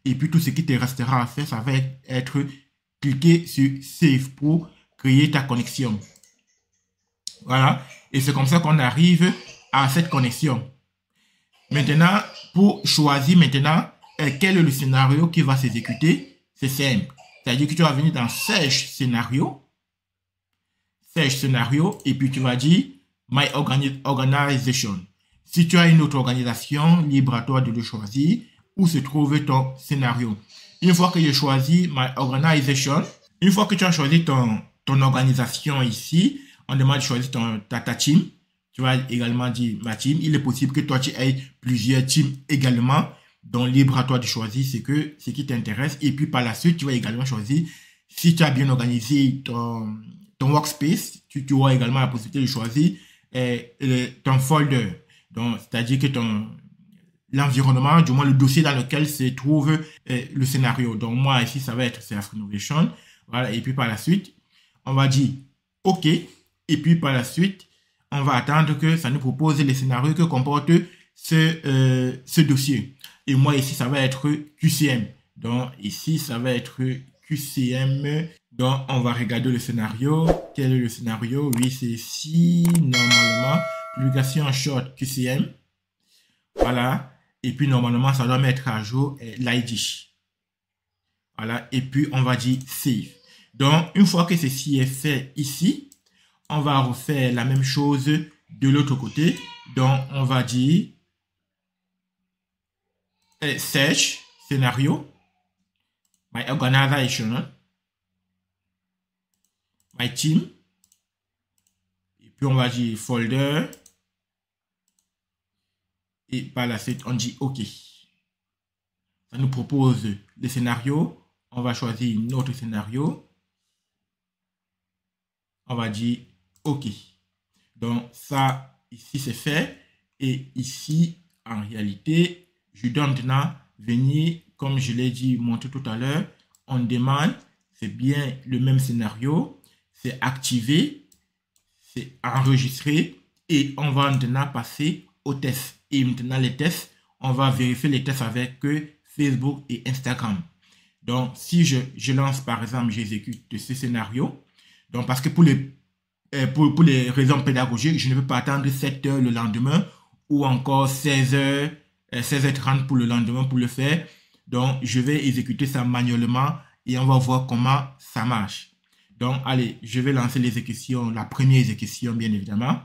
Et puis tout ce qui te restera à faire, ça va être cliquer sur Save pour créer ta connexion. Voilà. Et c'est comme ça qu'on arrive à cette connexion. Maintenant, pour choisir maintenant quel est le scénario qui va s'exécuter, c'est simple. C'est-à-dire que tu vas venir dans Search scénario, et puis tu vas dire My Organization. Si tu as une autre organisation, libre à toi de le choisir, où se trouve ton scénario. Une fois que j'ai choisi My Organization, une fois que tu as choisi ton organisation ici, on demande de choisir ta team. Tu vas également dire ma team. Il est possible que toi, tu aies plusieurs teams également. Donc, libre à toi de choisir ce qui t'intéresse. Et puis, par la suite, tu vas également choisir, si tu as bien organisé ton workspace, tu auras également la possibilité de choisir ton folder. Donc, c'est-à-dire que l'environnement, du moins le dossier dans lequel se trouve le scénario. Donc, moi, ici, ça va être Self-Renovation. Voilà. Et puis, par la suite, on va dire OK. Et puis, par la suite, on va attendre que ça nous propose les scénarios que comporte ce dossier. Et moi, ici, ça va être QCM. Donc, ici, ça va être QCM. Donc, on va regarder le scénario. Quel est le scénario? Oui, c'est ici, normalement. Publication short QCM. Voilà. Et puis, normalement, ça doit mettre à jour l'ID. Voilà. Et puis, on va dire Save. Donc, une fois que ceci est fait ici, on va refaire la même chose de l'autre côté. Donc, on va dire Search, scénario, My Organization, My Team. Et puis, on va dire Folder. Et par la suite, on dit OK. Ça nous propose les scénarios. On va choisir un autre scénario. On va dire OK. Donc, ça, ici, c'est fait. Et ici, en réalité, je dois maintenant venir, comme je l'ai dit, montrer tout à l'heure. On demande, c'est bien le même scénario. C'est activé, c'est enregistré. Et on va maintenant passer aux tests. Et maintenant, les tests, on va vérifier les tests avec Facebook et Instagram. Donc, si je lance, par exemple, j'exécute ce scénario. Donc, parce que pour les raisons pédagogiques, je ne peux pas attendre 7 heures le lendemain ou encore 16h30 pour le lendemain pour le faire. Donc, je vais exécuter ça manuellement et on va voir comment ça marche. Donc, allez, je vais lancer l'exécution, la première exécution, bien évidemment.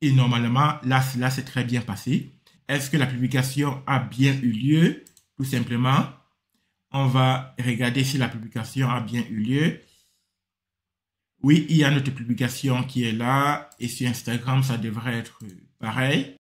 Et normalement, là, c'est très bien passé. Est-ce que la publication a bien eu lieu? Tout simplement, on va regarder si la publication a bien eu lieu. Oui, il y a notre publication qui est là. Et sur Instagram, ça devrait être pareil.